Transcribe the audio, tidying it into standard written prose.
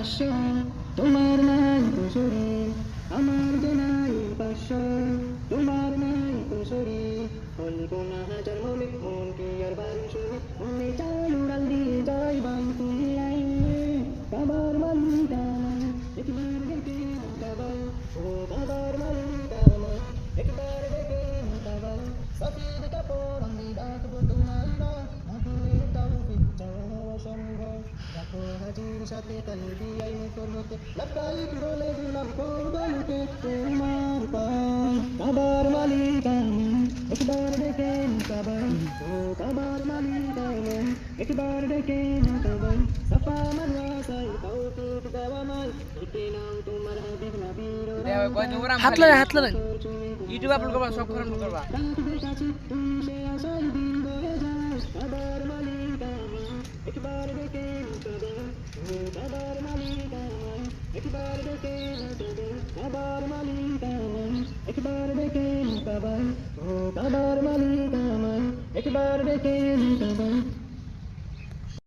পাঁচশো তোমার নাই তো শরীর আমার যে নাই পাঁচশো তোমার নাই তো শরীর অল্প না হাজার মনে মন কি আর বাড়ি শুনে মনে চাই উড়াল দিয়ে যাই বাংতি লাইনে কাবার মালিকা একবার দেখে কাবা ও কাবার মালিকা একবার দেখে কাবা সফেদ কাপড় আমি রাখবো তোমার হাতের তৌফিক চাওয়া সম্ভব রাখো হাজির সাথে কালবি আইন করতে লাকাইক বলে দিলাম কোরবানিতে তোমার পায় কাবার মালিকা একবার দেখে কাবা ও কাবার মালিকা একবার দেখে কাবা সাফা মারওয়া সাই তৌফিক দেওয়া নাই দেখে নাও তোমার হাবিব নবীর হাত লাগা ইউটিউব আপলোড করবা সব খরম করবা কাবার মালিকা একবার দেখে কাবার মালিকা একবার দেখে কাবার মালিকা একবার দেখে কাবা ও কাবার মালিকা একবার দেখে